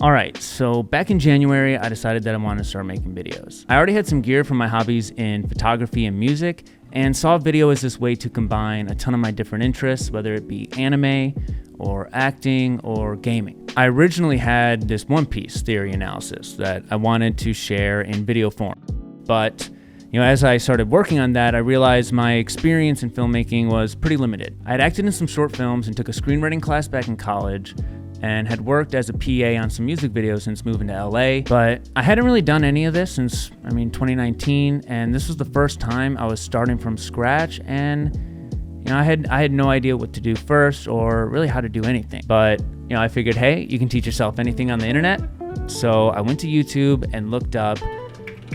All right, so back in January, I decided that I wanted to start making videos. I already had some gear from my hobbies in photography and music, and saw video as this way to combine a ton of my different interests, whether it be anime or acting or gaming. I originally had this One Piece theory analysis that I wanted to share in video form, but as I started working on that, I realized my experience in filmmaking was pretty limited. I had acted in some short films and took a screenwriting class back in college, and had worked as a PA on some music videos since moving to LA, but I hadn't really done any of this since, 2019, and this was the first time I was starting from scratch, and I had no idea what to do first or really how to do anything. But I figured, hey, you can teach yourself anything on the internet. So I went to YouTube and looked up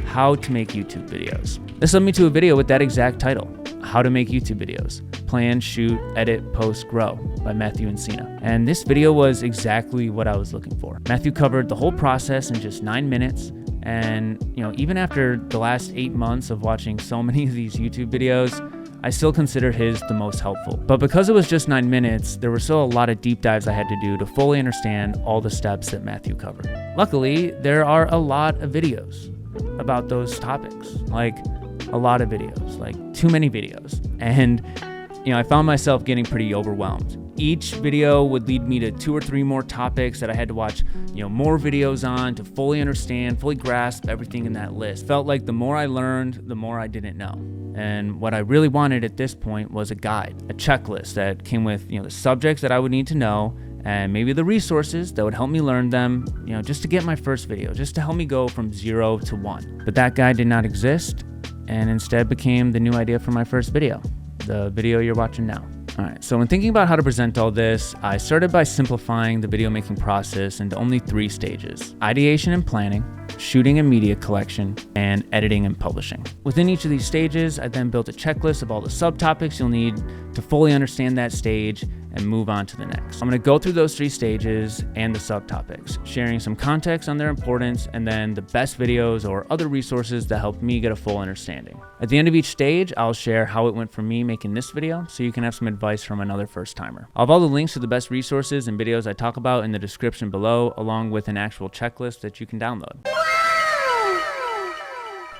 how to make YouTube videos. This led me to a video with that exact title, How to Make YouTube Videos. Plan, Shoot, Edit, Post, Grow by Matthew and Cena. And this video was exactly what I was looking for. Matthew covered the whole process in just 9 minutes. And even after the last 8 months of watching so many of these YouTube videos, I still consider his the most helpful. But because it was just 9 minutes, there were still a lot of deep dives I had to do to fully understand all the steps that Matthew covered. Luckily, there are a lot of videos about those topics, like a lot of videos, like too many videos. And I found myself getting pretty overwhelmed. Each video would lead me to 2 or 3 more topics that I had to watch, more videos on to fully understand, fully grasp everything in that list. Felt like the more I learned, the more I didn't know. And what I really wanted at this point was a guide, a checklist that came with, the subjects that I would need to know and maybe the resources that would help me learn them, just to get my first video, just to help me go from 0 to 1. But that guide did not exist and instead became the new idea for my first video, the video you're watching now. All right, so when thinking about how to present all this, I started by simplifying the video making process into only 3 stages: ideation and planning, shooting and media collection, and editing and publishing. Within each of these stages, I then built a checklist of all the subtopics you'll need to fully understand that stage and move on to the next. I'm gonna go through those 3 stages and the subtopics, sharing some context on their importance and then the best videos or other resources that helped me get a full understanding. At the end of each stage, I'll share how it went for me making this video so you can have some advice from another first timer. I'll have all the links to the best resources and videos I talk about in the description below, along with an actual checklist that you can download.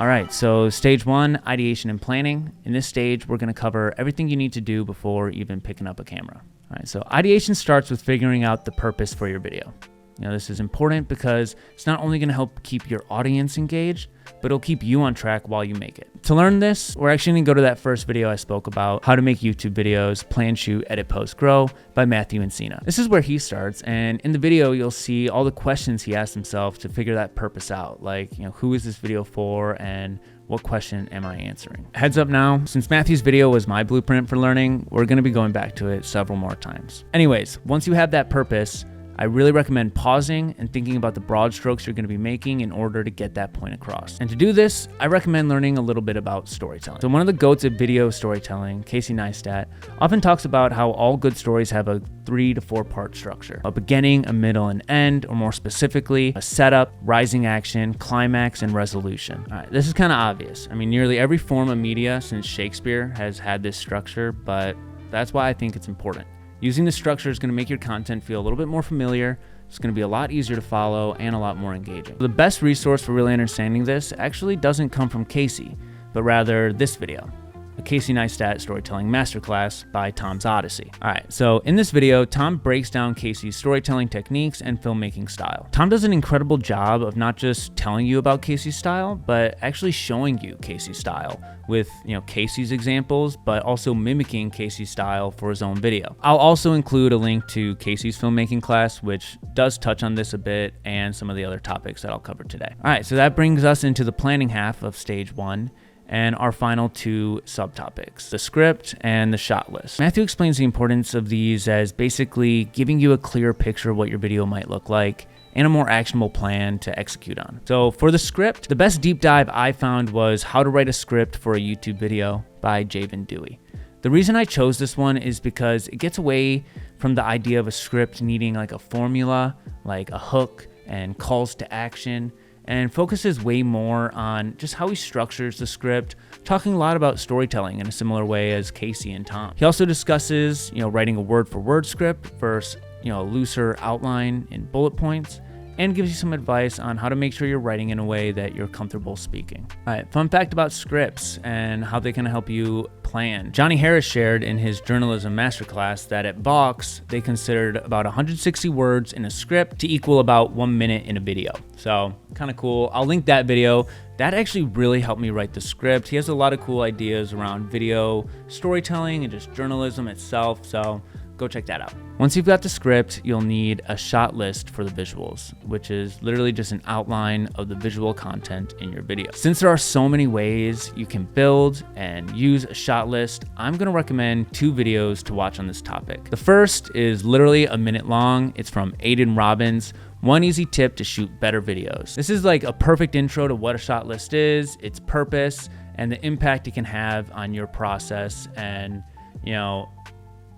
All right, so stage 1, ideation and planning. In this stage, we're gonna cover everything you need to do before even picking up a camera. All right, so ideation starts with figuring out the purpose for your video. This is important because it's not only gonna help keep your audience engaged, but it'll keep you on track while you make it. To learn this, we're actually gonna go to that first video I spoke about, How to Make YouTube Videos, Plan, Shoot, Edit, Post, Grow by Matthew and Cena. This is where he starts, and in the video, you'll see all the questions he asked himself to figure that purpose out, like, who is this video for, and what question am I answering? Heads up now, since Matthew's video was my blueprint for learning, we're gonna be going back to it several more times. Anyways, once you have that purpose, I really recommend pausing and thinking about the broad strokes you're going to be making in order to get that point across. And to do this, I recommend learning a little bit about storytelling. So one of the goats of video storytelling, Casey Neistat, often talks about how all good stories have a 3 to 4 part structure: a beginning, a middle, and end, or more specifically, a setup, rising action, climax, and resolution. All right, this is kind of obvious. Nearly every form of media since Shakespeare has had this structure, but that's why I think it's important. Using the structure is going to make your content feel a little bit more familiar. It's going to be a lot easier to follow and a lot more engaging. The best resource for really understanding this actually doesn't come from Casey, but rather this video, a Casey Neistat Storytelling Masterclass by Tom's Odyssey. All right, so in this video, Tom breaks down Casey's storytelling techniques and filmmaking style. Tom does an incredible job of not just telling you about Casey's style, but actually showing you Casey's style with, Casey's examples, but also mimicking Casey's style for his own video. I'll also include a link to Casey's filmmaking class, which does touch on this a bit and some of the other topics that I'll cover today. All right, so that brings us into the planning half of stage 1. And our final 2 subtopics, the script and the shot list. Matthew explains the importance of these as basically giving you a clear picture of what your video might look like and a more actionable plan to execute on. So for the script, the best deep dive I found was How to Write a Script for a YouTube Video by Javen Dewey. The reason I chose this one is because it gets away from the idea of a script needing like a formula, like a hook and calls to action, and focuses way more on just how he structures the script, talking a lot about storytelling in a similar way as Casey and Tom. He also discusses, writing a word-for-word script versus a looser outline and bullet points, and gives you some advice on how to make sure you're writing in a way that you're comfortable speaking. All right, fun fact about scripts and how they can help you plan. Johnny Harris shared in his journalism masterclass that at Vox, they considered about 160 words in a script to equal about 1 minute in a video. So kind of cool. I'll link that video. That actually really helped me write the script. He has a lot of cool ideas around video storytelling and just journalism itself. So go check that out. Once you've got the script, you'll need a shot list for the visuals, which is literally just an outline of the visual content in your video. Since there are so many ways you can build and use a shot list, I'm gonna recommend 2 videos to watch on this topic. The first is literally a minute long. It's from Aiden Robbins, 1 easy tip to shoot better videos. This is like a perfect intro to what a shot list is, its purpose, and the impact it can have on your process, and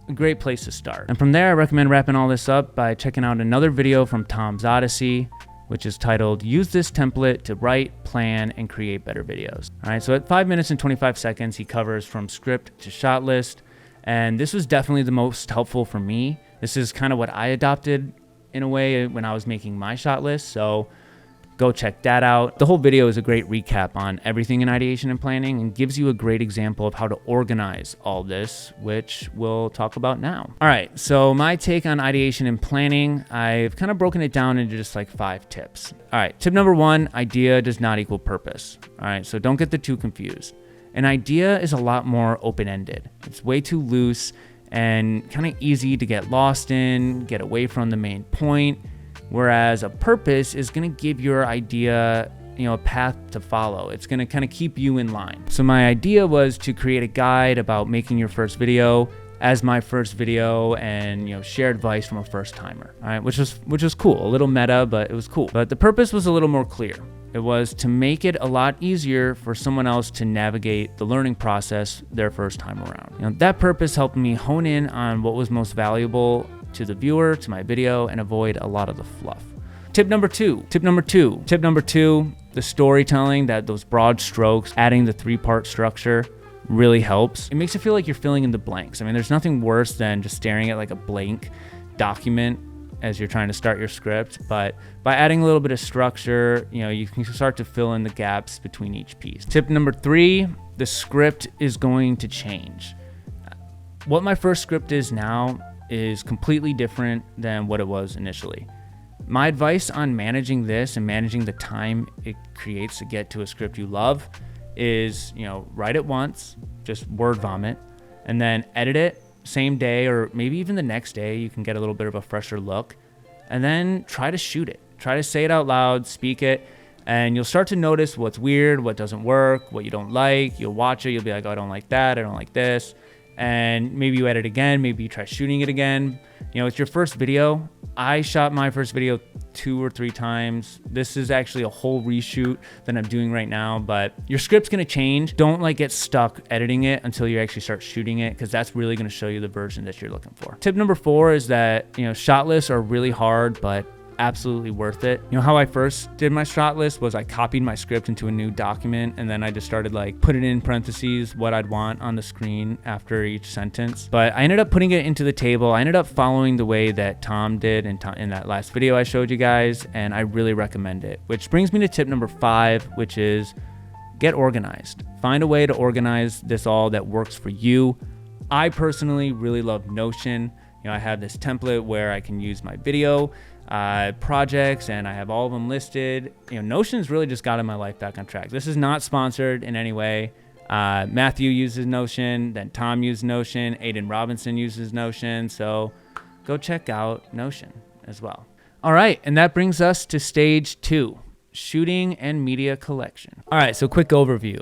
a great place to start. And from there, I recommend wrapping all this up by checking out another video from Tom's Odyssey, which is titled "Use this template to write, plan, and create better videos." All right, so at 5 minutes and 25 seconds, he covers from script to shot list. And this was definitely the most helpful for me. This is kind of what I adopted in a way when I was making my shot list. So go check that out. The whole video is a great recap on everything in ideation and planning and gives you a great example of how to organize all this, which we'll talk about now. All right, so my take on ideation and planning, I've kind of broken it down into just like 5 tips. All right, tip number 1, idea does not equal purpose. All right, so don't get the two confused. An idea is a lot more open-ended. It's way too loose and kind of easy to get lost in, get away from the main point. Whereas a purpose is going to give your idea, a path to follow. It's going to kind of keep you in line. So my idea was to create a guide about making your first video as my first video, and share advice from a first timer. All right, which was cool. A little meta, but it was cool. But the purpose was a little more clear. It was to make it a lot easier for someone else to navigate the learning process their first time around. That purpose helped me hone in on what was most valuable to the viewer, to my video, and avoid a lot of the fluff. Tip number two, the storytelling, those broad strokes, adding the 3-part structure really helps. It makes it feel like you're filling in the blanks. I mean, there's nothing worse than just staring at like a blank document as you're trying to start your script, but by adding a little bit of structure, you can start to fill in the gaps between each piece. Tip number 3, the script is going to change. What my first script is now is completely different than what it was initially. My advice on managing this and managing the time it creates to get to a script you love is, write it once, just word vomit, and then edit it same day or maybe even the next day. You can get a little bit of a fresher look, and then try to shoot it. Try to say it out loud, speak it, and you'll start to notice what's weird, what doesn't work, what you don't like. You'll watch it, you'll be like, oh, I don't like that, I don't like this. And maybe you edit again, maybe you try shooting it again. It's your first video. I shot my first video 2 or 3 times. This is actually a whole reshoot that I'm doing right now, but your script's gonna change. Don't get stuck editing it until you actually start shooting it, because that's really gonna show you the version that you're looking for. Tip number 4 is that, shot lists are really hard, but absolutely worth it. How I first did my shot list was I copied my script into a new document, and then I just started putting in parentheses what I'd want on the screen after each sentence. But I ended up putting it into the table. I ended up following the way that Tom did in that last video I showed you guys, and I really recommend it. Which brings me to tip number 5, which is get organized. Find a way to organize this all that works for you. I personally really love Notion. I have this template where I can use my video projects, and I have all of them listed. Notion's really just gotten my life back on track. This is not sponsored in any way. Matthew uses Notion, then Tom used Notion, Aiden Robinson uses Notion, so go check out Notion as well. All right, and that brings us to stage 2, shooting and media collection. All right, so quick overview.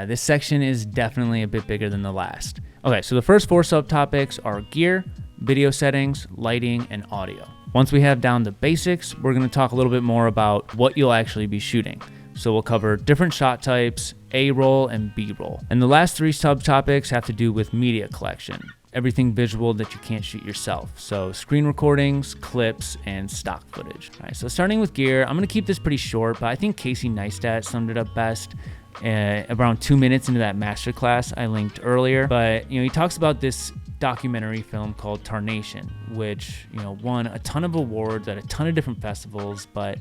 This section is definitely a bit bigger than the last. Okay, so the first 4 subtopics are gear, video settings, lighting, and audio. Once we have down the basics, we're going to talk a little bit more about what you'll actually be shooting. So we'll cover different shot types, A-roll and B-roll. And the last 3 subtopics have to do with media collection, everything visual that you can't shoot yourself. So screen recordings, clips, and stock footage. All right, so starting with gear, I'm going to keep this pretty short, but I think Casey Neistat summed it up best around 2 minutes into that masterclass I linked earlier. But he talks about this documentary film called Tarnation, which, won a ton of awards at a ton of different festivals, but,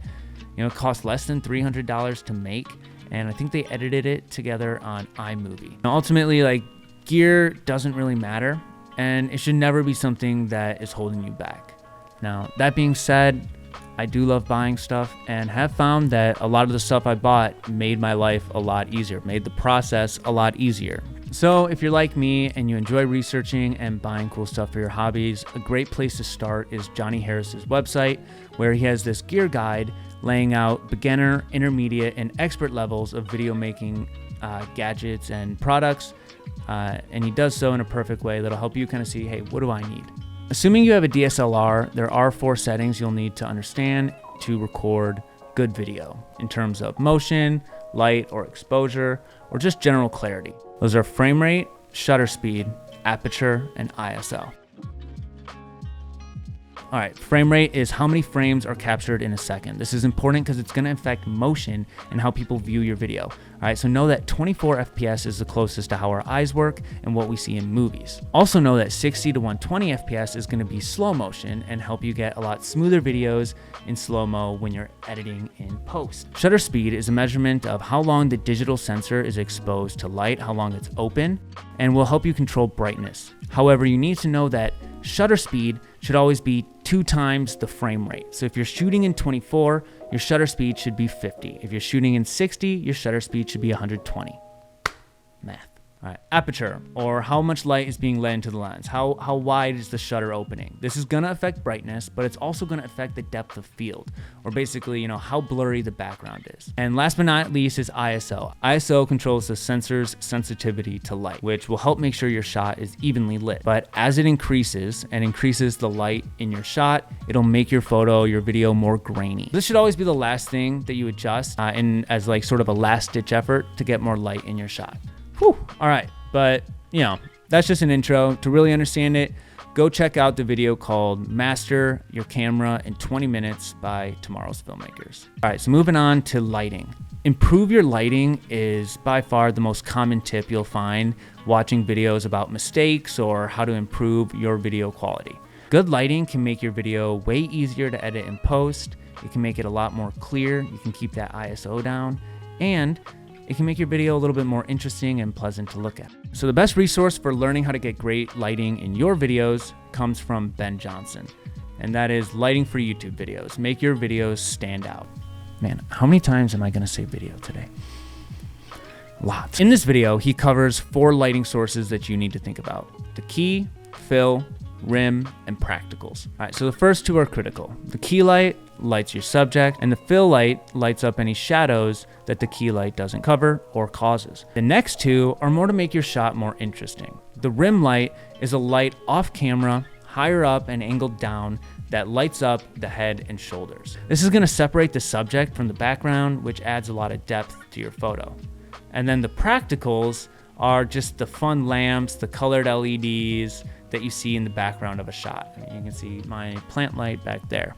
it cost less than $300 to make. And I think they edited it together on iMovie. Now, ultimately, gear doesn't really matter, and it should never be something that is holding you back. Now, that being said, I do love buying stuff and have found that a lot of the stuff I bought made my life a lot easier, made the process a lot easier. So if you're like me and you enjoy researching and buying cool stuff for your hobbies, a great place to start is Johnny Harris's website, where he has this gear guide laying out beginner, intermediate, and expert levels of video making gadgets and products. And he does so in a perfect way that'll help you kind of see, hey, what do I need? Assuming you have a DSLR, there are 4 settings you'll need to understand to record good video in terms of motion, light or exposure, or just general clarity. Those are frame rate, shutter speed, aperture, and ISO. All right, frame rate is how many frames are captured in a second. This is important because it's going to affect motion and how people view your video. All right, so know that 24 FPS is the closest to how our eyes work and what we see in movies. Also know that 60 to 120 FPS is going to be slow motion and help you get a lot smoother videos in slow-mo when you're editing in post. Shutter speed is a measurement of how long the digital sensor is exposed to light, how long it's open, and will help you control brightness. However, you need to know that shutter speed should always be 2 times the frame rate. So if you're shooting in 24, your shutter speed should be 50. If you're shooting in 60, your shutter speed should be 120. Math. All right, aperture, or how much light is being let into the lens. How wide is the shutter opening? This is gonna affect brightness, but it's also gonna affect the depth of field, or basically, how blurry the background is. And last but not least is ISO. ISO controls the sensor's sensitivity to light, which will help make sure your shot is evenly lit. But as it increases the light in your shot, it'll make your photo, your video more grainy. This should always be the last thing that you adjust as sort of a last ditch effort to get more light in your shot. Whew. All right, but that's just an intro. To really understand it, go check out the video called Master Your Camera in 20 Minutes by Tomorrow's Filmmakers. All right, so moving on to lighting. Improve your lighting is by far the most common tip you'll find watching videos about mistakes or how to improve your video quality. Good lighting can make your video way easier to edit in post. It can make it a lot more clear. You can keep that ISO down, and it can make your video a little bit more interesting and pleasant to look at. So the best resource for learning how to get great lighting in your videos comes from Ben Johnson, and that is lighting for YouTube videos. Make your videos stand out. Man, how many times am I gonna say video today? Lots. In this video, he covers 4 lighting sources that you need to think about: the key, fill, rim, and practicals. All right, so the first 2 are critical. The key light lights your subject, and the fill light lights up any shadows that the key light doesn't cover or causes. The next 2 are more to make your shot more interesting. The rim light is a light off camera, higher up and angled down, that lights up the head and shoulders. This is gonna separate the subject from the background, which adds a lot of depth to your photo. And then the practicals are just the fun lamps, the colored LEDs that you see in the background of a shot. You can see my plant light back there.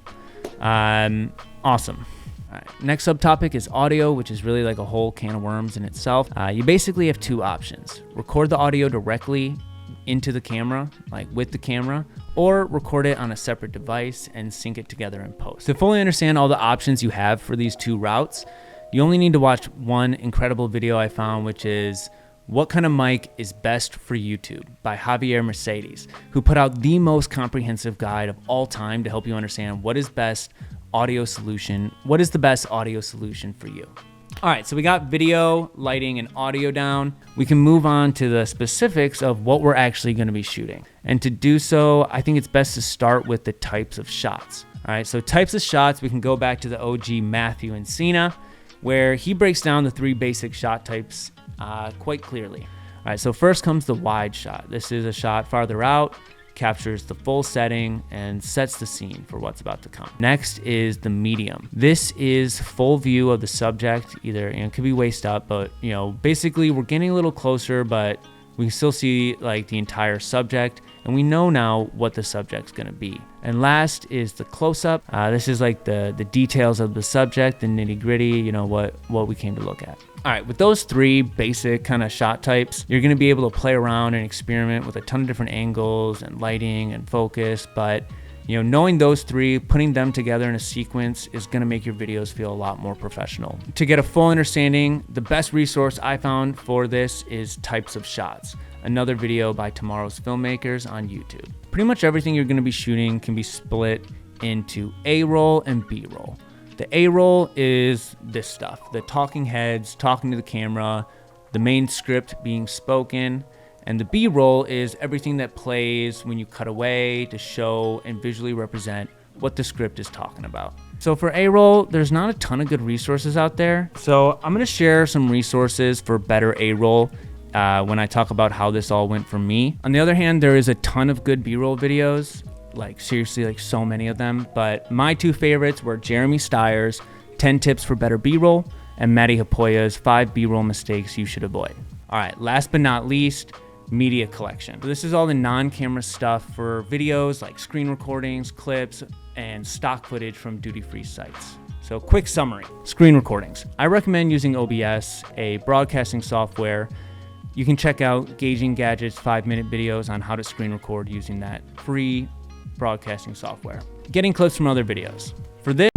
Awesome. All right. Next subtopic is audio, which is really like a whole can of worms in itself. You basically have 2 options: record the audio directly into the camera, like with the camera, or record it on a separate device and sync it together in post. To fully understand all the options you have for these 2 routes, you only need to watch one incredible video I found, which is What Kind of Mic is Best for YouTube by Javier Mercedes, who put out the most comprehensive guide of all time to help you understand what is the best audio solution for you. All right, so we got video, lighting, and audio down. We can move on to the specifics of what we're actually gonna be shooting. And to do so, I think it's best to start with the types of shots. All right, so types of shots, we can go back to the OG Matthew Encina, where he breaks down the 3 basic shot types quite clearly. All right, so first comes the wide shot. This is a shot farther out, captures the full setting, and sets the scene for what's about to come. Next is the medium. This is full view of the subject, either, it could be waist up, but basically we're getting a little closer, but we can still see like the entire subject, and we know now what the subject's gonna be. And last is the close-up. This is like the details of the subject, the nitty-gritty, you know, what we came to look at. All right, with those three basic kind of shot types, you're gonna be able to play around and experiment with a ton of different angles and lighting and focus, but you know, knowing those three, putting them together in a sequence is gonna make your videos feel a lot more professional. To get a full understanding, the best resource I found for this is Types of Shots, another video by Tomorrow's Filmmakers on YouTube. Pretty much everything you're gonna be shooting can be split into A-roll and B-roll. The A-roll is this stuff, the talking heads, talking to the camera, the main script being spoken, and the B-roll is everything that plays when you cut away to show and visually represent what the script is talking about. So for A-roll, there's not a ton of good resources out there. So I'm gonna share some resources for better A-roll when I talk about how this all went for me. On the other hand, there is a ton of good B-roll videos, like seriously, like so many of them, but my two favorites were Jeremy Steyer's 10 Tips for Better B-roll and Matty Hapoya's 5 B-roll Mistakes You Should Avoid. All right, last but not least, media collection. So this is all the non-camera stuff for videos like screen recordings, clips, and stock footage from duty-free sites. So quick summary, screen recordings. I recommend using OBS, a broadcasting software. You can check out Gauging Gadget's 5-minute videos on how to screen record using that free broadcasting software. Getting clips from other videos. For this,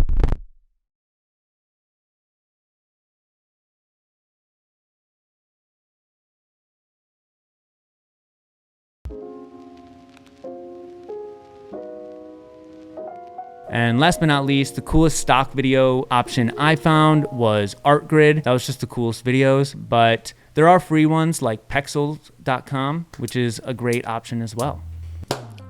and last but not least, the coolest stock video option I found was ArtGrid. That was just the coolest videos, but there are free ones like Pexels.com, which is a great option as well.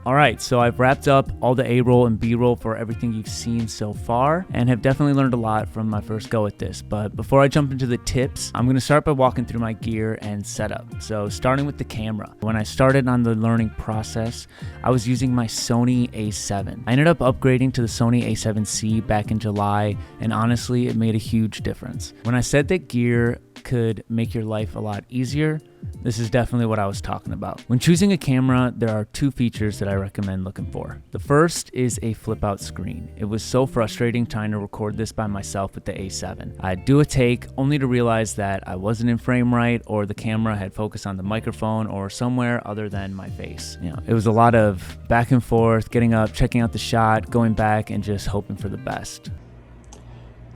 All right, so I've wrapped up all the A-roll and B-roll for everything you've seen so far and have definitely learned a lot from my first go at this. But before I jump into the tips, I'm gonna start by walking through my gear and setup. So starting with the camera. When I started on the learning process, I was using my Sony A7. I ended up upgrading to the Sony A7C back in July, and honestly, it made a huge difference. When I said that gear could make your life a lot easier, this is definitely what I was talking about. When choosing a camera, there are two features that I recommend looking for. The first is a flip out screen. It was so frustrating trying to record this by myself with the A7. I'd do a take only to realize that I wasn't in frame right, or the camera had focused on the microphone or somewhere other than my face. You know, it was a lot of back and forth, getting up, checking out the shot, going back, and just hoping for the best.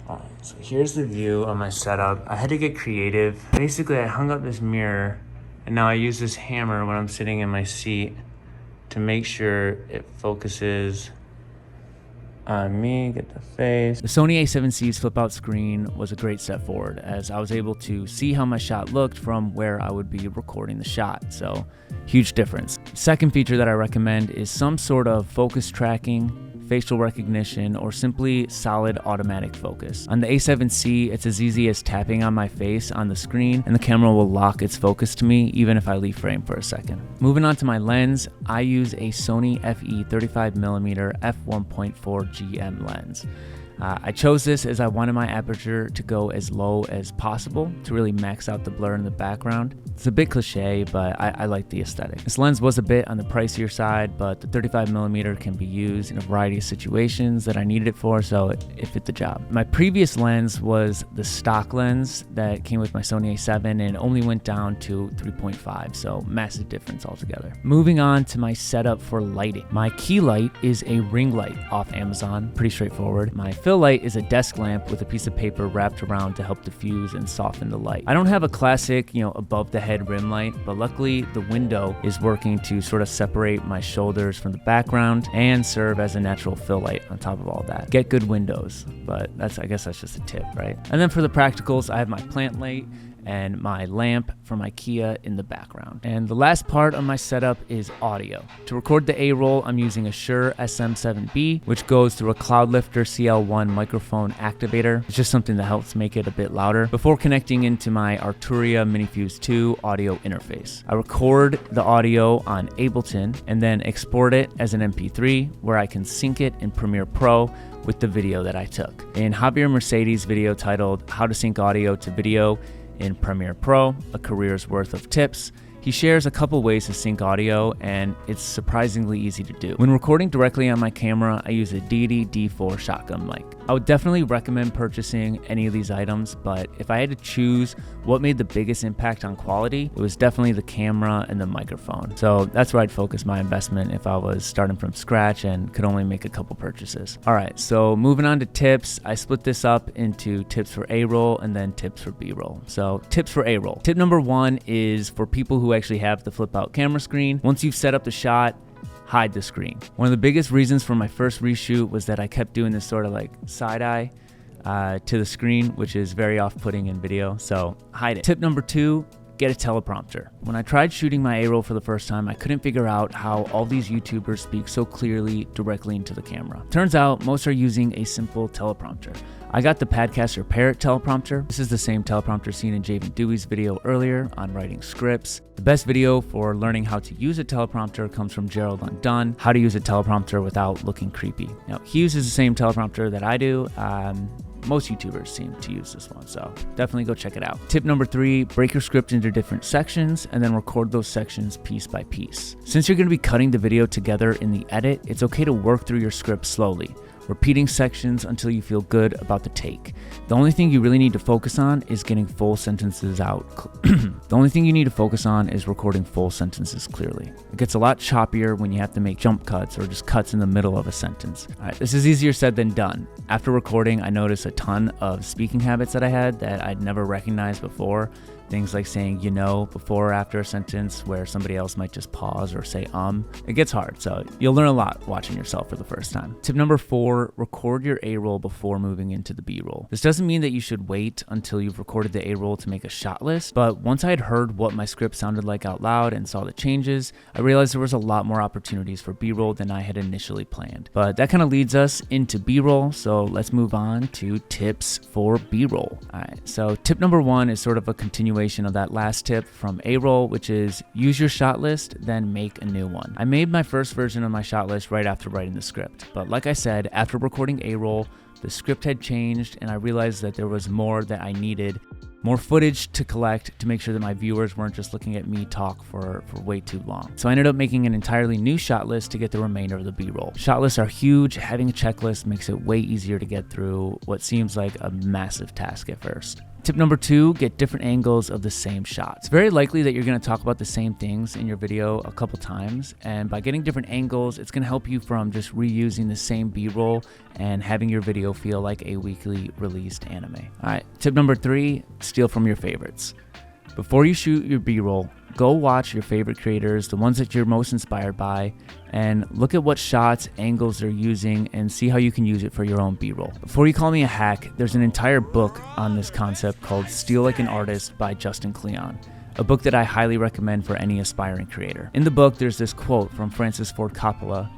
Alright, so here's the view of my setup. I had to get creative. Basically, I hung up this mirror, and now I use this hammer when I'm sitting in my seat to make sure it focuses on me, get the face. The Sony A7C's flip out screen was a great step forward, as I was able to see how my shot looked from where I would be recording the shot. So huge difference. Second feature that I recommend is some sort of focus tracking, facial recognition, or simply solid automatic focus. On the A7C, it's as easy as tapping on my face on the screen and the camera will lock its focus to me even if I leave frame for a second. Moving on to my lens, I use a Sony FE 35mm f1.4 GM lens. I chose this as I wanted my aperture to go as low as possible to really max out the blur in the background. It's a bit cliche, but I like the aesthetic. This lens was a bit on the pricier side, but the 35mm can be used in a variety of situations that I needed it for, so it fit the job. My previous lens was the stock lens that came with my Sony A7 and only went down to 3.5, so massive difference altogether. Moving on to my setup for lighting. My key light is a ring light off Amazon, pretty straightforward. My fill light is a desk lamp with a piece of paper wrapped around to help diffuse and soften the light. I don't have a classic, above the head rim light, but luckily the window is working to sort of separate my shoulders from the background and serve as a natural fill light on top of all that. Get good windows, but I guess that's just a tip, right? And then for the practicals, I have my plant light and my lamp from IKEA in the background. And the last part of my setup is audio. To record the A-roll, I'm using a Shure SM7B, which goes through a Cloudlifter CL1 microphone activator. It's just something that helps make it a bit louder before connecting into my Arturia Minifuse 2 audio interface. I record the audio on Ableton and then export it as an MP3 where I can sync it in Premiere Pro with the video that I took. In Javier Mercedes' video titled How to Sync Audio to Video in Premiere Pro, a career's worth of tips, He shares a couple ways to sync audio, and it's surprisingly easy to do. When recording directly on my camera, I use a Deity D4 shotgun mic. I would definitely recommend purchasing any of these items, but if I had to choose what made the biggest impact on quality, it was definitely the camera and the microphone. So that's where I'd focus my investment if I was starting from scratch and could only make a couple purchases. All right, so moving on to tips, I split this up into tips for A-roll and then tips for B-roll. So tips for A-roll. Tip number 1 is for people who actually have the flip out camera screen. Once you've set up the shot, hide the screen. One of the biggest reasons for my first reshoot was that I kept doing this sort of like side eye to the screen, which is very off-putting in video, so hide it. Tip number 2, get a teleprompter. When I tried shooting my A-roll for the first time, I couldn't figure out how all these YouTubers speak so clearly directly into the camera. Turns out most are using a simple teleprompter. I got the Padcaster Parrot teleprompter. This is the same teleprompter seen in Javen Dewey's video earlier on writing scripts. The best video for learning how to use a teleprompter comes from Gerald Undone, how to use a teleprompter without looking creepy. Now, he uses the same teleprompter that I do. Most YouTubers seem to use this one, so definitely go check it out. Tip number 3, break your script into different sections and then record those sections piece by piece. Since you're going to be cutting the video together in the edit, it's okay to work through your script slowly, repeating sections until you feel good about the take. The only thing you really need to focus on is getting full sentences out. The only thing you need to focus on is recording full sentences clearly. It gets a lot choppier when you have to make jump cuts or just cuts in the middle of a sentence. All right, this is easier said than done. After recording, I noticed a ton of speaking habits that I had that I'd never recognized before. Things like saying, you know, before or after a sentence where somebody else might just pause or say, It gets hard, so you'll learn a lot watching yourself for the first time. Tip number 4, record your A-roll before moving into the B-roll. This doesn't mean that you should wait until you've recorded the A-roll to make a shot list, but once I had heard what my script sounded like out loud and saw the changes, I realized there was a lot more opportunities for B-roll than I had initially planned. But that kind of leads us into B-roll, so let's move on to tips for B-roll. All right, so tip number 1 is sort of a continuation of that last tip from A-roll, which is use your shot list, then make a new one. I made my first version of my shot list right after writing the script, but like I said, after recording A-roll, the script had changed and I realized that there was more that I needed, more footage to collect to make sure that my viewers weren't just looking at me talk for way too long. So I ended up making an entirely new shot list to get the remainder of the B-roll. Shot lists are huge. Having a checklist makes it way easier to get through what seems like a massive task at first. Tip number 2, get different angles of the same shot. It's very likely that you're going to talk about the same things in your video a couple times, and by getting different angles, it's going to help you from just reusing the same B-roll and having your video feel like a weekly released anime. All right, tip number 3, steal from your favorites. Before you shoot your B-roll, go watch your favorite creators, the ones that you're most inspired by, and look at what shots, angles they're using, and see how you can use it for your own B-roll. Before you call me a hack, there's an entire book on this concept called Steal Like an Artist by Justin Cleon, a book that I highly recommend for any aspiring creator. In the book, there's this quote from Francis Ford Coppola,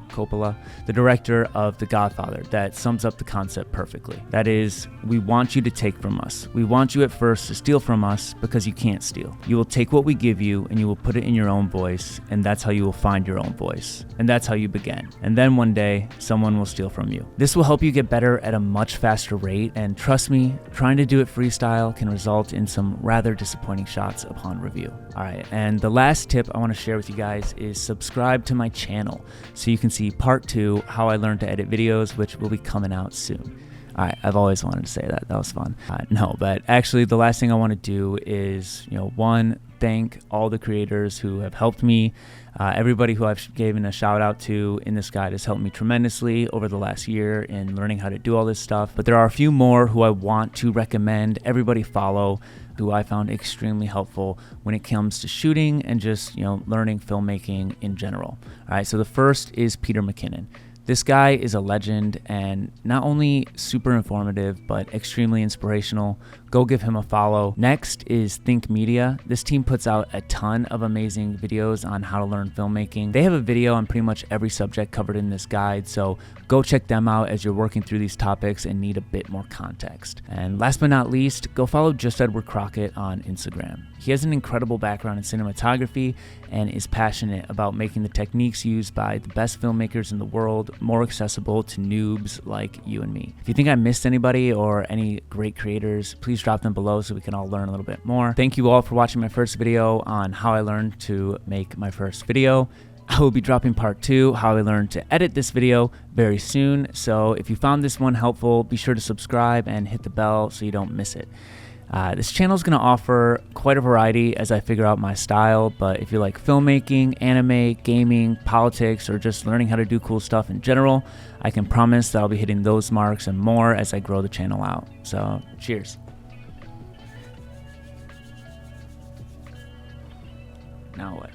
the director of The Godfather, that sums up the concept perfectly. That is, we want you to take from us. We want you at first to steal from us because you can't steal. You will take what we give you and you will put it in your own voice, and that's how you will find your own voice. And that's how you begin. And then one day, someone will steal from you. This will help you get better at a much faster rate, and trust me, trying to do it freestyle can result in some rather disappointing shots upon review. All right, and the last tip I want to share with you guys is subscribe to my channel so you can see part 2, how I learned to edit videos, which will be coming out soon. All right, I've always wanted to say that. That was fun. No, but actually the last thing I want to do is, one, thank all the creators who have helped me. Everybody who I've given a shout out to in this guide has helped me tremendously over the last year in learning how to do all this stuff. But there are a few more who I want to recommend everybody follow, who I found extremely helpful when it comes to shooting and just, learning filmmaking in general. All right, so the first is Peter McKinnon. This guy is a legend and not only super informative, but extremely inspirational. Go give him a follow. Next is Think Media. This team puts out a ton of amazing videos on how to learn filmmaking. They have a video on pretty much every subject covered in this guide, so go check them out as you're working through these topics and need a bit more context. And last but not least, go follow Just Edward Crockett on Instagram. He has an incredible background in cinematography and is passionate about making the techniques used by the best filmmakers in the world more accessible to noobs like you and me. If you think I missed anybody or any great creators, please drop them below so we can all learn a little bit more. Thank you all for watching my first video on how I learned to make my first video. I will be dropping part 2, how I learned to edit this video, very soon. So if you found this one helpful, be sure to subscribe and hit the bell so you don't miss it. This channel is going to offer quite a variety as I figure out my style, but if you like filmmaking, anime, gaming, politics, or just learning how to do cool stuff in general, I can promise that I'll be hitting those marks and more as I grow the channel out. So, cheers. Now what?